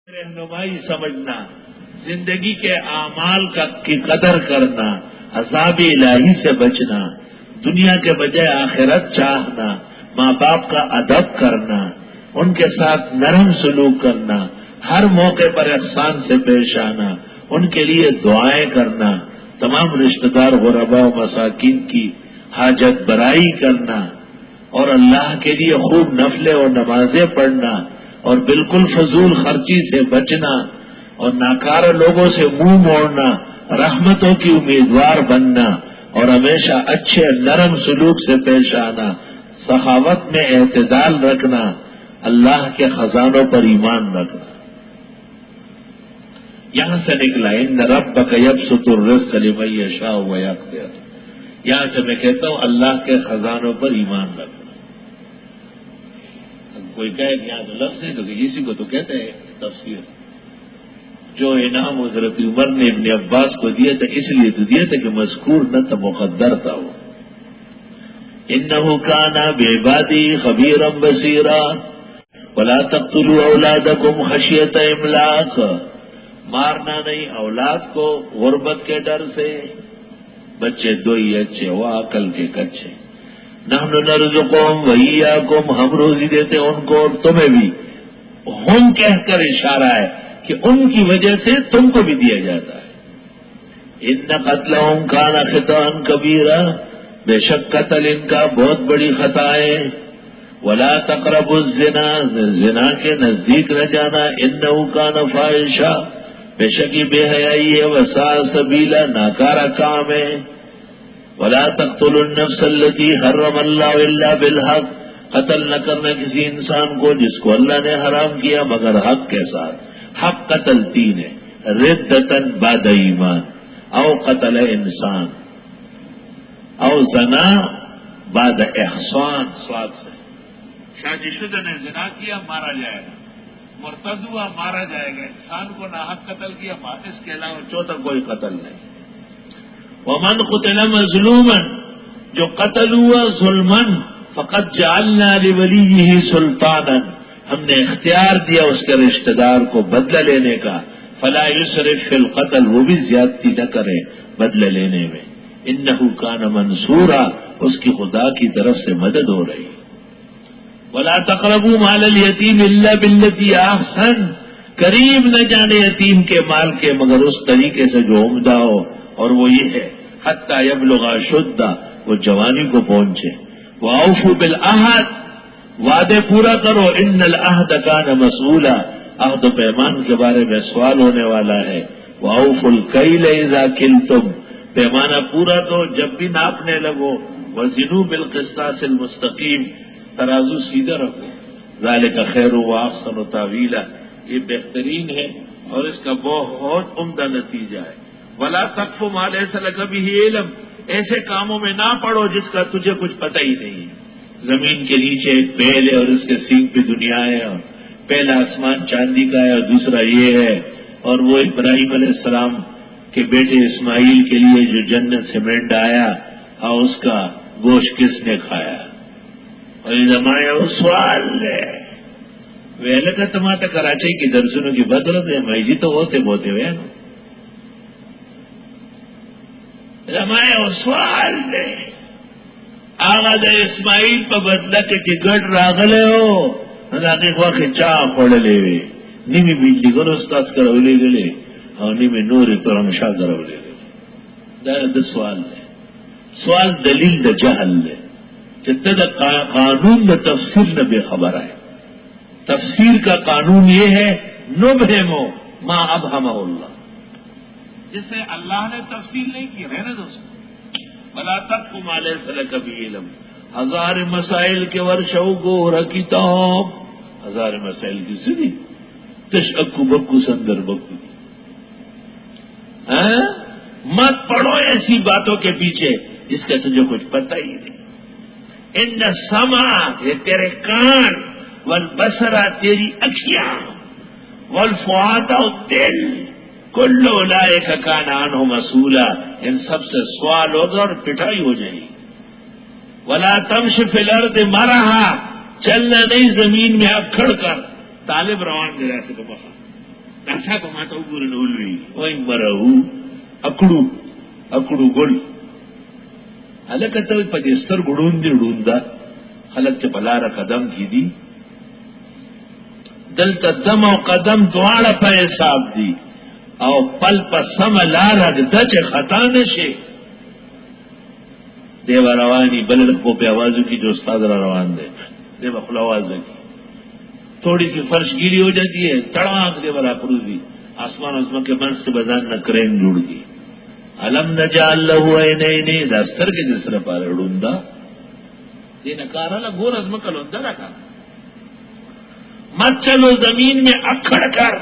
رہنمائی سمجھنا، زندگی کے اعمال کی قدر کرنا، عذاب الہی سے بچنا، دنیا کے بجائے آخرت چاہنا، ماں باپ کا ادب کرنا، ان کے ساتھ نرم سلوک کرنا، ہر موقع پر احسان سے پیش آنا، ان کے لیے دعائیں کرنا، تمام رشتہ دار غرباء و مساکین کی حاجت برائی کرنا، اور اللہ کے لیے خوب نفلیں اور نمازیں پڑھنا، اور بالکل فضول خرچی سے بچنا، اور ناکار لوگوں سے منہ موڑنا، رحمتوں کی امیدوار بننا، اور ہمیشہ اچھے نرم سلوک سے پیش آنا، سخاوت میں اعتدال رکھنا، اللہ کے خزانوں پر ایمان رکھنا۔ یہاں سے نکلا ان ربک یبسط الرزق لمن یشاء ویقدر، یہاں سے میں کہتا ہوں اللہ کے خزانوں پر ایمان رکھنا۔ کوئی کہے کہ یہاں تو لفظ نہیں تو کہ اسی کو تو کہتے ہیں تفسیر۔ جو انعام حضرت عمر نے ابن عباس کو دیا تھا اس لیے تو دیا تھا کہ مذکور نہ تھا، مقدر تھا وہ۔ انہ کان بعبادی خبیرا بصیرا ولا تقتلوا اولادکم خشیۃ املاق، مارنا نہیں اولاد کو غربت کے ڈر سے، بچے دو ہی اچھے وہ عقل کے کچے، نحن نرزقهم وإياكم، ہم روزی دیتے ان کو اور تمہیں بھی، ہم کہہ کر اشارہ ہے کہ ان کی وجہ سے تم کو بھی دیا جاتا ہے۔ ان قتلهم كان خطأ كبيرا، بے شک قتل ان کا بہت بڑی خطا ہے۔ ولا تقربوا الزنا، زنا کے نزدیک نہ جانا، انه كان فاحشا، بے شک یہ بے حیائی ہے، وساء سبیلا، ناکارہ کام ہے۔ ولا تقتلوا النفس التي حرم الله الا بالحق، قتل نہ کرنا کسی انسان کو جس کو اللہ نے حرام کیا مگر حق کے ساتھ۔ حق قتل تین ہے، ردتن بعد ایمان، او قتل انسان، او زنا بعد احسان، سواد سے شادی شدہ نے زنا کیا مارا جائے گا، مرتد ہوا مارا جائے گا، انسان کو ناحق قتل کیا، اس کے علاوہ چوتھا کوئی قتل نہیں۔ ومن قتل مظلوما، جو قتل ہوا ظلمن، فقد جعلنا لولیہ سلطانا، ہم نے اختیار دیا اس کے رشتہ دار کو بدلہ لینے کا، فلا یسرف فی القتل، وہ بھی زیادتی نہ کرے بدلہ لینے میں، انہ کان منصورا، اس کی خدا کی طرف سے مدد ہو رہی۔ ولا تقربوا مال الیتیم الا بالتی احسن، قریب نہ جانے یتیم کے مال کے مگر اس طریقے سے جو عمدہ ہو، اور وہ یہ ہے حتی یبلغ اشدہ، وہ جوانی کو پہنچے۔ واوفوا بالعہد، وعدے پورا کرو، ان العہد کان مسئولا، عہد و پیمان کے بارے میں سوال ہونے والا ہے۔ واوفوا الکیل اذا کلتم، پیمانہ پورا کرو جب بھی ناپنے لگو۔ وزنوا بالقسطاس المستقیم، ترازو سیدھا رکھو۔ ذالک خیر واحسن تاویلا، یہ بہترین ہے اور اس کا بہت عمدہ نتیجہ ہے۔ ولا تقف ما لیس لک بہ علم، ایسے کاموں میں نہ پڑو جس کا تجھے کچھ پتہ ہی نہیں ہے۔ زمین کے نیچے ایک بیل ہے اور اس کے سینگ پہ دنیا ہے، اور پہلا آسمان چاندی کا ہے اور دوسرا یہ ہے، اور وہ ابراہیم علیہ السلام کے بیٹے اسماعیل کے لیے جو جنت سے مینڈ آیا اور اس کا گوشت کس نے کھایا، اور یہ زمایا وہ سوال ہے ویلے کا تماتا کراچی کی درسنوں کی بدرت ہے بھائی جی، تو ہوتے بہتے ہوئے نا رمایا وہ سوال دے آغا دا اسماعیل پا بدلا کے چگٹ راغلے ہو نداقی خواہ کے چاہ پوڑے لے وے، نیمی بیجلی کرو استاز کرو لے گلے اور نیمی نوری تو رمشا کرو لے گلے۔ دا سوال دے، سوال دلیل دا جہل دے، جتا دا قانون دا تفسیر دا بے خبر ہے۔ تفسیر کا قانون یہ ہے نبہمو ما ابہمہ اللہ، جس سے اللہ نے تفصیل نہیں کی، رہنے دو اس کو۔ ولا تقف ما لیس لک بہ علم، ہزار مسائل کے ورشو گور کتاب، ہزار مسائل کی سنی تش اکو بکو سندر بکو، مت پڑھو ایسی باتوں کے پیچھے جس کا تجھے کچھ پتہ ہی نہیں۔ ان السمع، یہ تیرے کان، والبصر، تیری اکھیاں، والفؤاد، دل، کل اولئک کان عنہ مسئولا، ان سب سے سوال ہوگا اور پٹائی ہو جائے گی۔ ولا تمش فی الارض مرحا، چلنا نہیں زمین میں اکھڑ کر، طالب روان دے رہے تھے تو بخا ایسا کماتا ہوں پورے نولوی وہیں مرہو اکڑو گڑ حلقت پجستر گڑون دی اڑوندا خلق چ پلارا قدم کی دی دلتا دم او قدم دواړه په حساب دی او پل په سم لارا دچ خطا نشي دیو روانی بلد کو پہ آوازوں کی جو استاد روان دے دیو اخلا آواز کی تھوڑی سی فرش گیلی ہو جاتی ہے تڑاک دیو را پروزی آسمان عظمت کے منس کے بدان نہ کرین جڑ گی علم نجعل له عینین دستر کے جس طرح پار اڑوندا یہ نکارا لا گور عظمت کا لوندا رکھا مت چلو زمین میں اکھڑ کر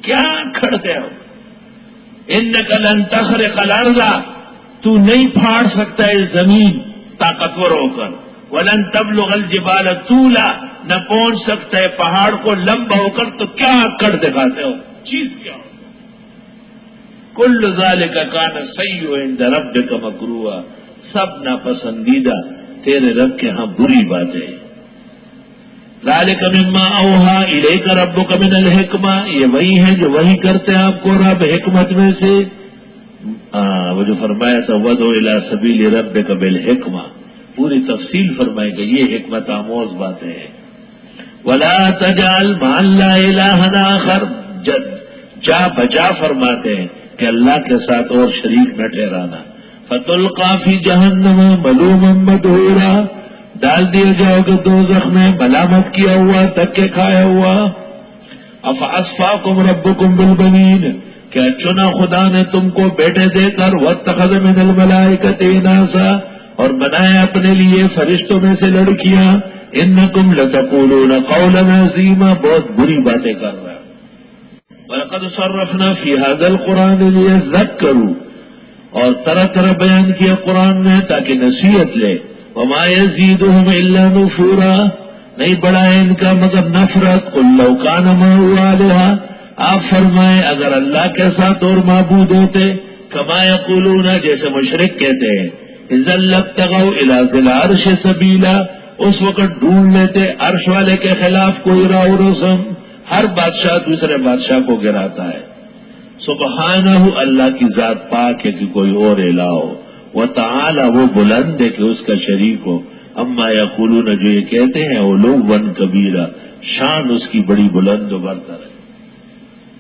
کیا اکھڑتے ہو انک لن تخرق الارض تو نہیں پھاڑ سکتا ہے زمین طاقتور ہو کر ولن تبلغ الجبال طولا نہ پہنچ سکتا ہے پہاڑ کو لمبا ہو کر تو کیا اکڑ دکھاتے ہو چیز کیا ہو کل ذالک کان سیئ عند ربک مکروہا سب ناپسندیدہ تیرے رب کے ہاں بری بات ہے ذالک مما اوحا الیک ربک من الحکمہ یہ وہی ہے جو وہی کرتے آپ کو رب حکمت میں سے وہ جو فرمایا تھا وَدْعُ إِلَىٰ سَبِيلِ رَبِّكَ بِالْحِکْمَةِ پوری تفصیل فرمائے گا یہ حکمت آموز باتیں ہیں وَلَا تَجْعَلْ مَعَ اللَّهِ إِلَٰهًا آخَرَ جا بجا فرماتے ہیں کہ اللہ کے ساتھ اور شریک نہ ٹھہرانا فَتُلْقَىٰ فِي جَهَنَّمَ مَلُومًا مَدْحُورًا ڈال دیے جاؤ گے دوزخ میں ملامت کیا ہوا دھکے کھایا ہوا أَفَأَصْفَاكُمْ رَبُّكُمْ بِالْبَنِينَ کیا چنا خدا نے تم کو بیٹے دے کر وَاتَّخَذَ مِنَ الْمَلَائِكَةِ إِنَاثًا اور بنائے اپنے لیے فرشتوں میں سے لڑکیاں انکم لتقولون قولا عظیما بہت بری باتیں کر رہا ہے وَلَقَدْ صَرَّفْنَا فِي هَذَا الْقُرْآنِ لِيَذَّكَّرُوا اور طرح طرح بیان کیا قرآن میں تاکہ نصیحت لے وَمَا يَزِيدُهُمْ إِلَّا نُفُورًا نہیں بڑھائے ان کا مگر نفرت قُلْ لَوْ كَانَ مَعَهُ آلِهَةٌ آپ فرمائیں اگر اللہ کے ساتھ اور معبود ہوتے کما یقولون جیسے مشرک کہتے ہیں اذا لابتغوا الى ذی العرش سبیلا اس وقت ڈھونڈ لیتے عرش والے کے خلاف کوئی راہ و رسم ہر بادشاہ دوسرے بادشاہ کو گراتا ہے سبحانہ اللہ کی ذات پاک ہے کہ کوئی اور الہ ہو وتعالی وہ بلند ہے کہ اس کا شریک ہو اما یقولون جو یہ کہتے ہیں وہ لوگ ون کبیرہ شان اس کی بڑی بلند و برتر ہے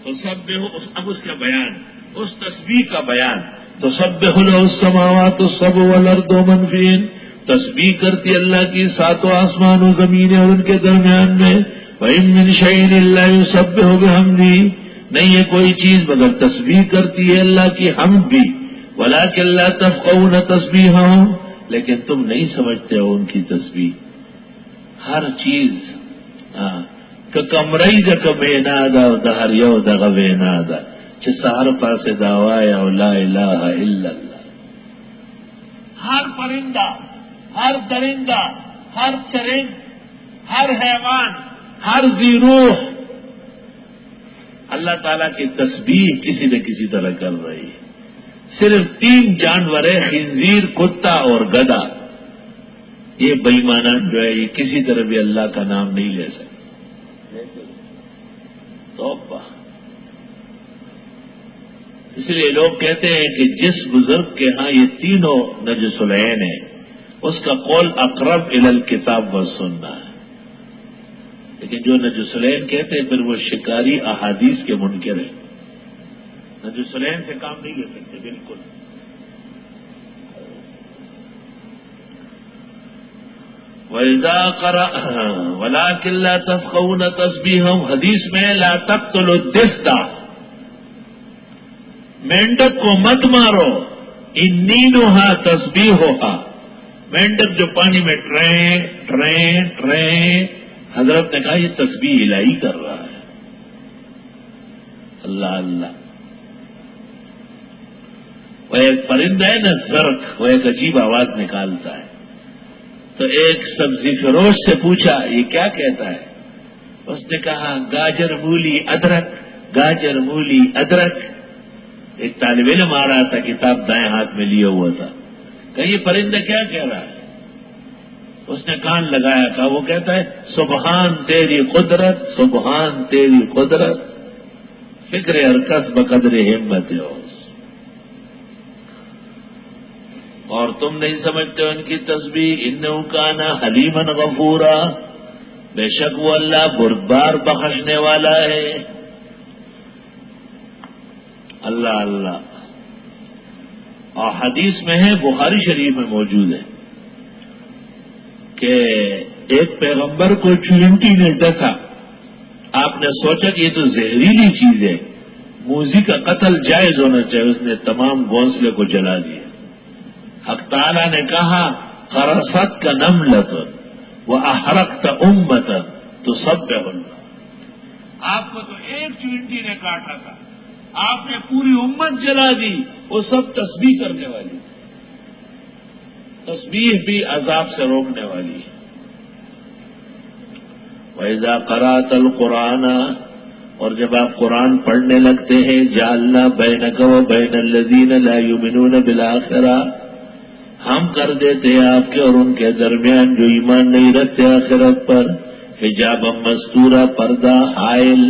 تو سب اب اس کا بیان اس تسبیح کا بیان تو سب السماوات السبع والارض ومن فیہن تسبیح کرتی اللہ کی ساتوں آسمان و زمین اور ان کے درمیان میں وَإِن مِّن شَيْءٍ إِلَّا يُسَبِّحُ بِحَمْدِهِ نہیں ہے کوئی چیز مگر تسبیح کرتی ہے اللہ کی حمد بھی وَلَٰكِن لَّا تَفْقَهُونَ تَسْبِيحَهُمْ لیکن تم نہیں سمجھتے ہو ان کی تسبیح ہر چیز کمرئی د کمینا دا دہر یو دغ وینا دا چھ سہر پاس دعوائے او لا الہ الا اللہ ہر پرندہ ہر درندہ ہر چرند ہر حیوان ہر ذی روح اللہ تعالیٰ کی تسبیح کسی نہ کسی طرح کر رہی ہے صرف 3 جانور ہیں خنزیر کتا اور گدھا یہ بے ایمانہ جو ہے یہ کسی طرح بھی اللہ کا نام نہیں لے سکتے توبہ اس لیے لوگ کہتے ہیں کہ جس بزرگ کے ہاں یہ تینوں نجس العین ہیں اس کا قول اقرب الی الکتاب والسنہ ہے لیکن جو نجس العین کہتے ہیں پھر وہ شکاری احادیث کے منکر ہیں نجس العین سے کام نہیں لے سکتے بالکل وَإِذَا قَرَأَ وَلَٰكِن لَّا تَفْقَهُونَ تَسْبِيحَهُمْ حدیث میں لا تقتلوا الدفدع مینڈک کو مت مارو انینوها تسبیحها مینڈک جو پانی میں ٹریں حضرت نے کہا یہ تسبیح الہی کر رہا ہے اللہ اللہ وہ ایک پرندہ ہے نا زرق وہ ایک عجیب آواز نکالتا ہے تو ایک سبزی فروش سے پوچھا یہ کیا کہتا ہے اس نے کہا گاجر مولی ادرک گاجر مولی ادرک ایک طالب علم آ رہا تھا کتاب دائیں ہاتھ میں لیے ہوا تھا کہ یہ پرندہ کیا کہہ رہا ہے اس نے کان لگایا کہا وہ کہتا ہے سبحان تیری قدرت سبحان تیری قدرت فکر ہر کس بقدر ہمت ہو. اور تم نہیں سمجھتے ان کی تسبیح انہ کان حلیما غفورا، بے شک وہ اللہ بردبار بخشنے والا ہے. اللہ اللہ. اور حدیث میں ہے، بخاری شریف میں موجود ہے کہ ایک پیغمبر کو چونٹی نے ڈسا. آپ نے سوچا کہ یہ تو زہریلی چیز ہے، موذی کا قتل جائز ہونا چاہیے. اس نے تمام گھونسلے کو جلا دیا. حق تعالیٰ نے کہا قرصت کا نملۃ و احرقت امۃ تسبح اللہ. آپ کو تو ایک چونٹی نے کاٹا تھا، آپ نے پوری امت جلا دی. وہ سب تسبیح کرنے والی، تسبیح بھی عذاب سے روکنے والی ہے. وَإِذَا قَرَأْتَ الْقُرْآنَ، اور جب آپ قرآن پڑھنے لگتے ہیں، جَعَلْنَا بَيْنَكَ وَبَيْنَ الَّذِينَ لَا يُؤْمِنُونَ بِالْآخِرَةِ، ہم کر دیتے ہیں آپ کے اور ان کے درمیان جو ایمان نہیں رکھتے آخرت پر، حجابا مستورا، پردہ حائل.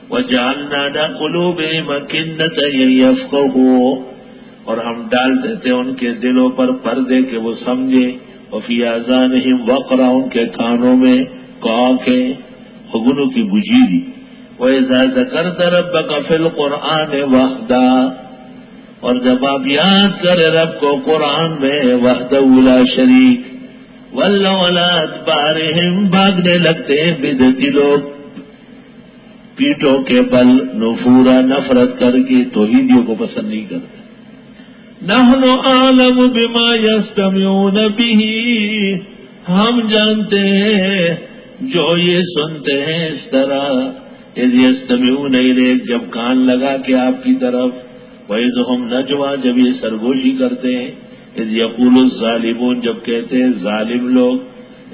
وَجَعَلْنَا عَلَىٰ قُلُوبِهِمْ أَكِنَّةً يَفْقَهُوا، اور ہم ڈال دیتے ان کے دلوں پر پردے کہ وہ سمجھے. وَفِي آذَانِهِمْ وَقْرًا، ان کے کانوں میں کوک ہے، خگنوں کی بجیری. وَإِذَا ذَكَرْتَ رَبَّكَ فِي الْقُرْآنِ وَحْدَهُ، اور جب آپ یاد کرے رب کو قرآن میں وحدہ لا شریک، وَلَّوْا عَلَىٰ أَدْبَارِهِمْ، بھاگنے لگتے ہیں بدعتی لوگ پیٹوں کے بل، نفورا، نفرت کر کے، توحیدیوں کو پسند نہیں کرتے. نحن اعلم بما یستمعون به، ہم جانتے ہیں جو یہ سنتے ہیں اس طرح. اذ یستمعون الیک، جب کان لگا کے آپ کی طرف. وَإِذْ هُمْ نَجْوَىٰ، جب یہ سرگوشی کرتے ہیں. اذ یقول الظالمون، جب کہتے ہیں ظالم لوگ،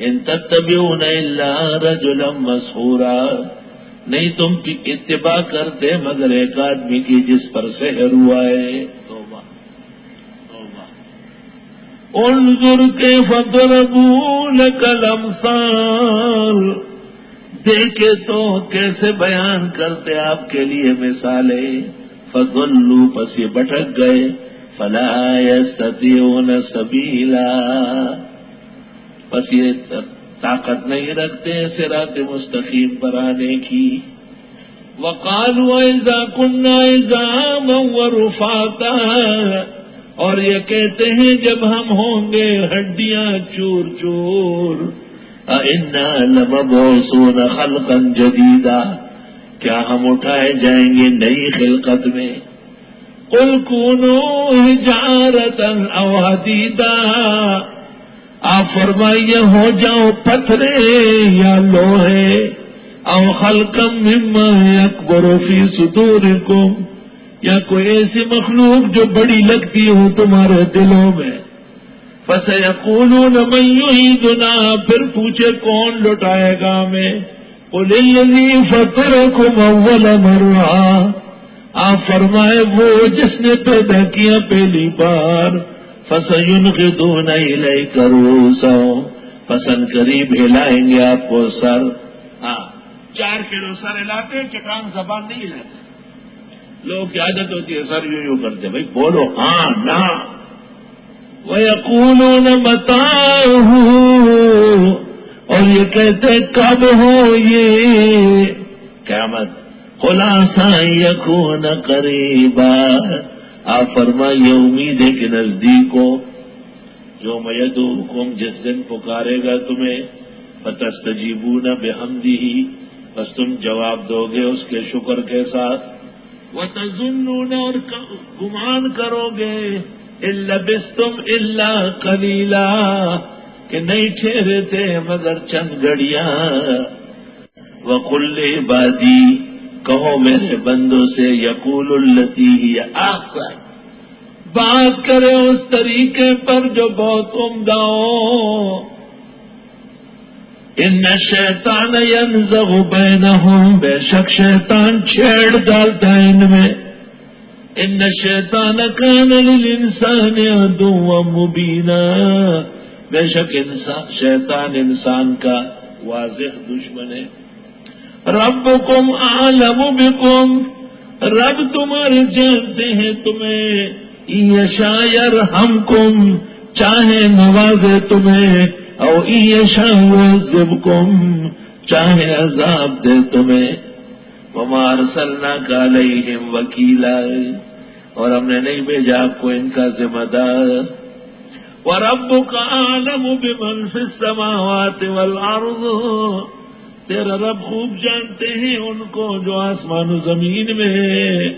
ان تتبعون الا رجلا مسحورا، نہیں تم اتباع کرتے مگر ایک آدمی کی جس پر سحر ہوا ہے. توبہ توبہ. انظر کیف ضربوا لک الامثال، دیکھے تو کیسے بیان کرتے آپ کے لیے مثالیں. فضلوا، پس یہ بھٹک گئے. فلا یستطیعون سبیلا، پس یہ طاقت نہیں رکھتے صراط مستقیم پر آنے کی. وقالوا اذا كنا عظاما ورفاتا، اور یہ کہتے ہیں جب ہم ہوں گے ہڈیاں چور چور. انا لمبعوثون خلقا جدیدا، کیا ہم اٹھائے جائیں گے نئی خلقت میں. قل كونوا حجارة او حدیدا، آپ فرمائیے ہو جاؤ پتھرے یا لوہے. او خلقا مما یکبر فی صدورکم، یا کوئی ایسی مخلوق جو بڑی لگتی ہو تمہارے دلوں میں. فسیقولون من یعیدنا، پھر پوچھے کون لٹائے گا ہمیں. قل الذی فطرکم اول مرہ، آپ فرمائے وہ جس نے پیدا کیا پہلی بار. فَسَيُنْغِضُونَ إِلَيْكَ رُءُوسَهُمْ، پسند قریب ہلائیں گے آپ کو سر. 4 کلو سر ہلاتے، چٹان زبان نہیں ہلاتے. لوگ کی عادت ہوتی ہے سر یوں کرتے، بھائی بولو ہاں نہ. وَيَقُولُونَ مَتَىٰ، اور یہ کہتے کب ہو یہ قیامت. قُلْ عَسَىٰ أَن يَكُونَ قَرِيبًا، آپ فرمائیے امید ہے کہ نزدیک ہو. یوم یدعوکم، جس دن پکارے گا تمہیں. فتستجیبون بحمدہ، بس تم جواب دو گے اس کے شکر کے ساتھ. وتظنون، اور گمان کرو گے. ان لبثتم الا قلیلا، کہ نہیں ٹھہرے تھے مگر چند گھڑیاں. وقل لعبادی، کہو میرے بندوں سے. یقول التی ہی احسن، بات کرے اس طریقے پر جو بہت عمدہ ہو. ان الشیطان ینزغ بینہم، بے شک شیطان چھیڑ ڈالتا ہے ان میں. ان الشیطان کان للانسان عدوا مبینا، بے شک شیطان انسان کا واضح دشمن ہے. ربکم اعلم بکم، رب تمہارے جانتے ہیں تمہیں، یشاء یرحمکم، چاہے نوازے تمہیں، او یشاء یعذبکم، چاہے عذاب دے تمہیں۔ وما ارسلناک علیہم وکیلا، اور ہم نے نہیں بھیجا آپ کو ان کا ذمہ دار۔ وَرَبُّكَ أَعْلَمُ بِمَنْ فِي السَّمَاوَاتِ وَالْأَرْضِ، تیرا رب خوب جانتے ہیں ان کو جو آسمان و زمین میں ہے۔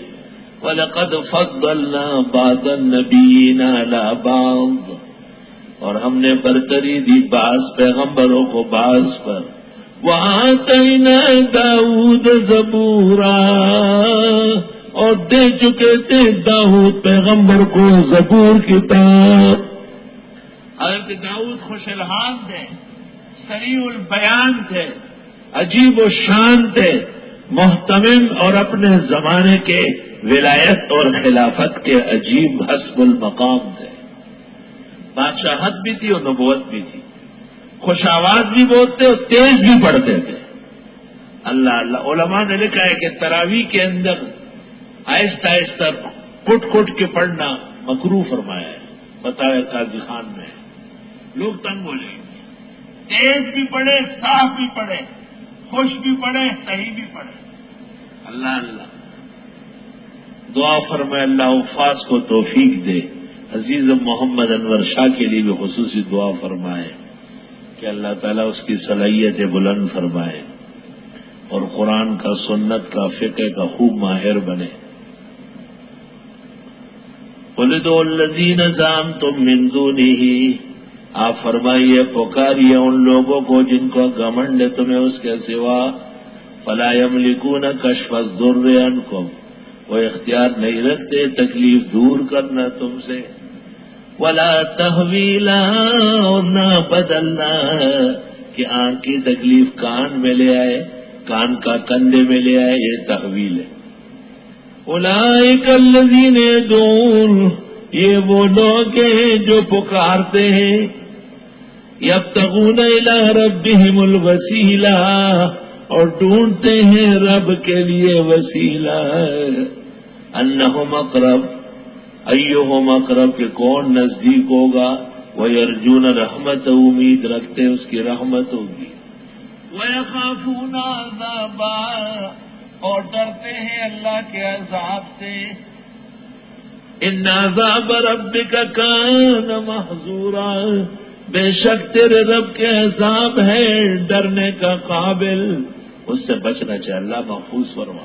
وَلَقَدْ فَضَّلْنَا بَعْضَ النَّبِيِّينَ عَلَى بَعْضٍ، اور ہم نے برتری دی بعض پیغمبروں کو بعض پر۔ وَآتَيْنَا دَاوُودَ زَبُورًا، اور دے چکے تھے داؤد پیغمبر کو زبور کتاب۔ حضرت داؤد خوش الحال تھے، سریع البیان تھے، عجیب و شان تھے، محتمم اور اپنے زمانے کے ولایت اور خلافت کے عجیب حسب المقام تھے۔ بادشاہت بھی تھی اور نبوت بھی تھی، خوش آواز بھی بولتے اور تیز بھی پڑھتے تھے۔ اللہ اللہ، علماء نے لکھا ہے کہ تراویح کے اندر آہستہ آہستہ کٹ کٹ کے پڑھنا مکروہ فرمایا ہے، بتایا قاضی خان میں۔ لوگ تنگ ہو جائیں گے، تیز بھی پڑھے، صاف بھی پڑھے، خوش بھی پڑھے، صحیح بھی پڑھے۔ اللہ اللہ، دعا فرمائے اللہ حفاظ کو توفیق دے۔ عزیز محمد انور شاہ کے لیے بھی خصوصی دعا فرمائے کہ اللہ تعالیٰ اس کی صلاحیت بلند فرمائے اور قرآن کا، سنت کا، فقہ کا خوب ماہر بنے۔ وَلِدُعُوا الَّذِينَ زَعَمْتُم مِّن دُونِهِ، آپ فرمائیے پکاریے ان لوگوں کو جن کو گھمنڈ ہے تمہیں اس کے سوا۔ فَلَا يَمْلِكُونَ كَشْفَ الضُّرِّ عَنكُمْ، وہ اختیار نہیں رکھتے تکلیف دور کرنا تم سے۔ وَلَا تَحْوِيلًا، اور نہ بدلنا کہ آنکھ کی تکلیف کان میں لے آئے، کان کا کندھے میں لے آئے، یہ تحویل ہے۔ اولئک الذین یدعون، یہ وہ لوگ ہیں جو پکارتے ہیں، یبتغون الی ربہم الوسیلہ، اور ڈھونڈتے ہیں رب کے لیے وسیلہ، انہم اقرب، ایہم اقرب، کہ کون نزدیک ہوگا، ویرجون رحمت، امید رکھتے اس کی رحمت ہوگی، ویخافون عذابا، اور ڈرتے ہیں اللہ کے عذاب سے۔ ان عذاب ربک کان محذورا، بے شک تیرے رب کے عذاب ہے ڈرنے کا قابل، اس سے بچنا چاہیے، اللہ محفوظ فرما۔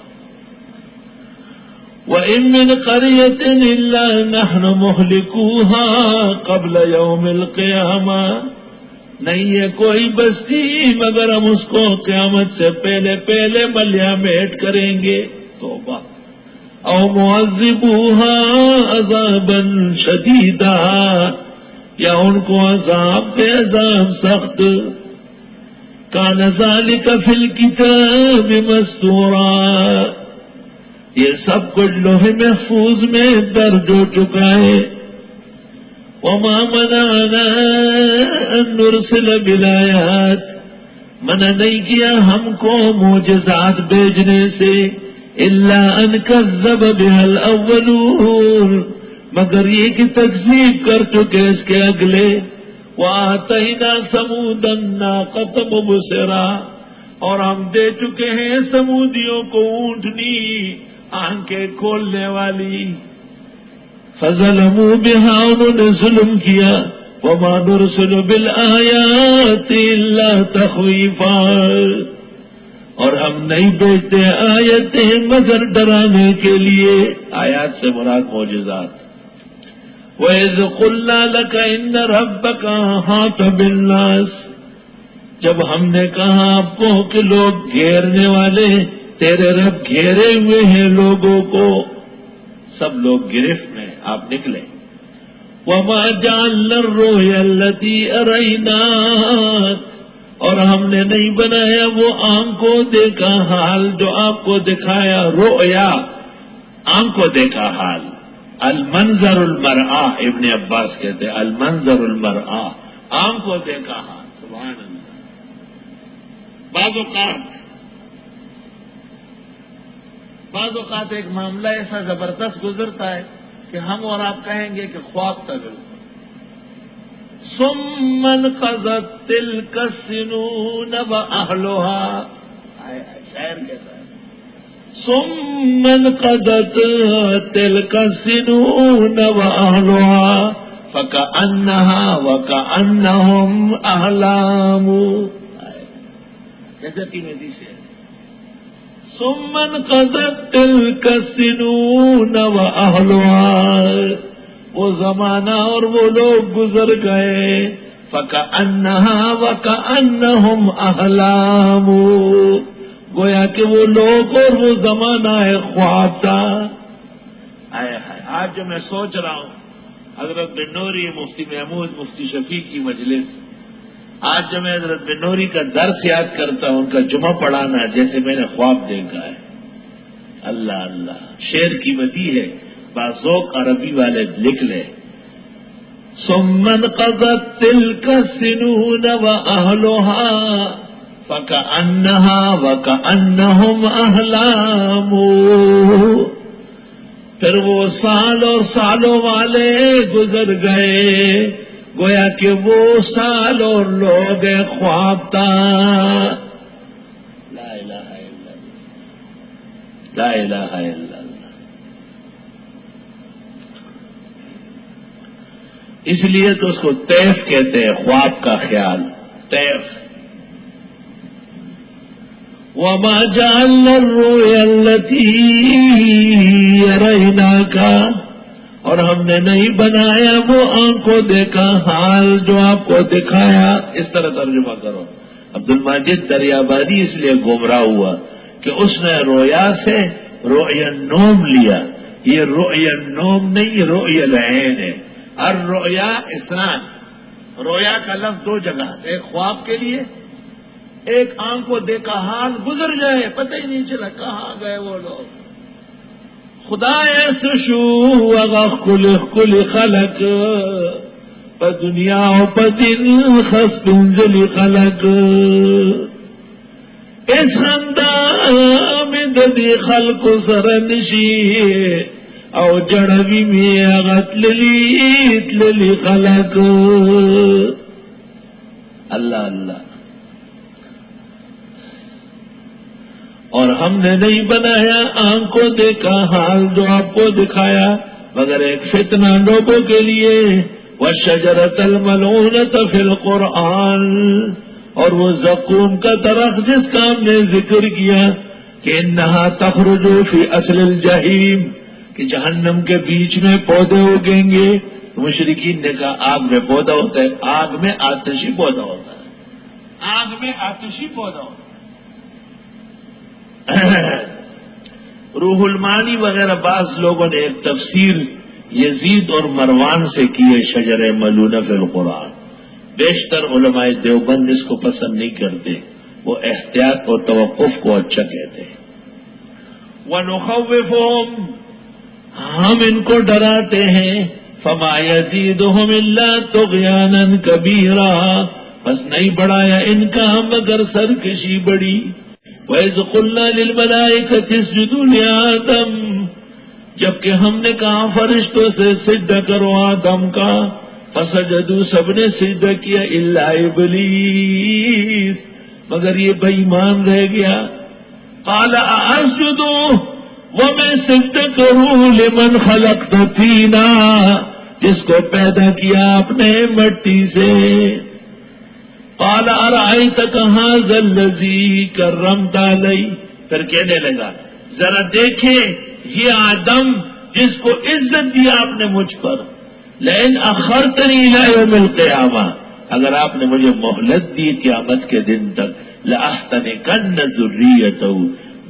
وَإِن مِّن قَرْيَةٍ إِلَّا نَحْنُ مُهْلِكُوهَا قَبْلَ يَوْمِ الْقِيَامَةِ، نہیں ہے کوئی بستی مگر ہم اس کو قیامت سے پہلے پہلے ملیا میٹ کریں گے۔ توبہ۔ او معذبوها عذابا شدیدا، یا ان کو عذاب دے عذاب سخت۔ کان ذالک فی الکتاب مسطورا، یہ سب کچھ لوح محفوظ میں درج ہو چکا ہے۔ وما منعنا ان نرسل بالآیات، منع نہیں کیا ہم کو معجزات بھیجنے سے، الا ان کذب بها الاولون، مگر یہ کہ تکذیب کر چکے اس کے اگلے۔ وآتینا ثمود الناقۃ مبصرا، اور ہم دے چکے ہیں سمودیوں کو اونٹنی آنکھیں کھولنے والی۔ فظلموا بها، انہوں نے ظلم کیا۔ وما نرسل بالآیات الا تخویفا، اور ہم نہیں بھیجتے آیتیں مگر ڈرانے کے لیے، آیات سے مراد معجزات۔ وَإِذْ قُلْنَا لَكَ إِنَّ رَبَّكَ أَحَاطَ بِالنَّاسِ، جب ہم نے کہا آپ کو کہ لوگ گھیرنے والے، تیرے رب گھیرے ہوئے ہیں لوگوں کو، سب لوگ گرفت میں، آپ نکلے۔ وَمَا جَعَلْنَا الرُّؤْيَا الَّتِي أَرَيْنَاكَ، اور ہم نے نہیں بنایا وہ آنکھ کو دیکھا حال جو آپ کو دکھایا، رؤیا آنکھ کو دیکھا حال، المنظر المرآ، ابن عباس کہتے ہیں المنظر المرآ، آنکھ کو دیکھا حال۔ سبحان اللہ۔ بعض اوقات بعض اوقات ایک معاملہ ایسا زبردست گزرتا ہے کہ ہم اور آپ کہیں گے کہ خواب تھا بالکل. ثم انقضت تلك السنون واهلها، شاعر کہتا ہے ثم انقضت تلك السنون واهلها فكأنها وكأنهم احلام. کیسے قیمتی سے ثم انقضت تلك السنون واهلها، وہ زمانہ اور وہ لوگ گزر گئے. فَكَأَنَّهَا وَكَأَنَّهُمْ أَحْلَامُ، گویا کہ وہ لوگ اور وہ زمانہ خواب تھا. آج جو میں سوچ رہا ہوں، حضرت بن نوری، مفتی محمود، مفتی شفیع کی مجلس، آج جو میں حضرت بن نوری کا درس یاد کرتا ہوں، ان کا جمعہ پڑھانا جیسے میں نے خواب دیکھا ہے. اللہ اللہ، شعر قیمتی ہے، باذوق عربی والے لکھ لیں. ثم انقضت تلك السنون واهلها فكأنها وكأنهم احلام، پھر وہ سال اور سالوں والے گزر گئے، گویا کہ وہ سال اور لوگ خواب تھا. لا الہ الا اللہ، لا الہ الا اللہ. اس لیے تو اس کو طیف کہتے ہیں، خواب کا خیال، طیف. وَمَا جَعَلْنَا الرُّؤْيَا الَّتِي أَرَيْنَاكَ، اور ہم نے نہیں بنایا وہ آنکھوں دیکھا حال جو آپ کو دکھایا. اس طرح ترجمہ کرو. عبد الماجد دریابادی اس لیے گمراہ ہوا کہ اس نے رویا سے رؤیا النوم لیا. یہ رؤیا النوم نہیں، یہ رؤیا العین ہے. الرؤیا اثنان، رویا کا لفظ دو جگہ، ایک خواب کے لیے، ایک آنکھ کو دیکھا حال گزر جائے، پتہ ہی نہیں چلا کہاں گئے وہ لوگ. خدا ایسا شو اغا کل خلق پا دنیا و پا دن خس پنزل خلق، اس خندام ددی خلق سرنشی او جڑوی میں اغت للی خلق. اللہ اللہ. اور ہم نے نہیں بنایا آنکھ کو دیکھا حال جو آپ کو دکھایا مگر ایک فتنہ لوگوں کے لیے. وَالشَّجَرَةَ الْمَلْعُونَةَ فِي الْقُرْآنِ، اور وہ زقوم کا درخت جس کا ہم نے ذکر کیا کہ انہا تخرج فی اصل الجحیم، کہ جہنم کے بیچ میں پودے اگیں گے. مشرکین نے کہا آگ میں پودا ہوتا ہے، آگ میں آتشی پودا ہوتا ہے، آگ میں آتشی پودا ہوتا ہے. روح المعانی وغیرہ بعض لوگوں نے ایک تفسیر یزید اور مروان سے کی ہے شجر ملونہ فی القرآن. بیشتر علماء دیوبند اس کو پسند نہیں کرتے، وہ احتیاط اور توقف کو اچھا کہتے ہیں. وَنُخَوِّفُهُمْ، ہم ان کو ڈراتے ہیں. فَمَا يَزِيدُهُمْ إِلَّا طُغْيَانًا كَبِيرًا، بس نہیں بڑھایا ان کا مگر سرکشی بڑی. وَإِذْ قُلْنَا لِلْمَلَائِكَةِ اسْجُدُوا لِآدَمَ، جبکہ ہم نے کہا فرشتوں سے سجدہ کرو آدم کا. فَسَجَدُوا، سب نے سجدہ کیا إِلَّا إِبْلِيسَ، مگر یہ بے ایمان رہ گیا. قَالَ أَأَسْجُدُ، وہ میں سجدہ کروں لمن خلقت طینا، جس کو پیدا کیا اپنے مٹی سے. قال ارأيتك هذا الذي كرمت علی، پھر کہنے لگا ذرا دیکھیں یہ آدم جس کو عزت دیا آپ نے مجھ پر. لئن اخرتنی الى یوم القیامہ، اگر آپ نے مجھے مہلت دی قیامت کے دن تک، لأحتنکن ذریتہ،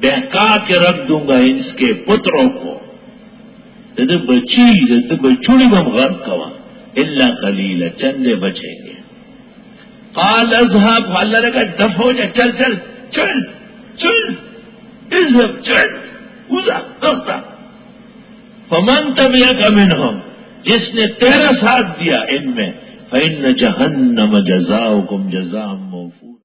بہکا کے رکھ دوں گا اس کے پتروں کو. بچوڑی بم غرق کوا الا قلیلا، چندے بچیں گے. قال اذهب، اللہ نے کہا دف ہو جا، چل چل چل چل، اذهب چل اوزا رختا. فمن تبعك منهم، جس نے تیرا ساتھ دیا ان میں، فإن جہنم جزاؤکم جزاء موفورا.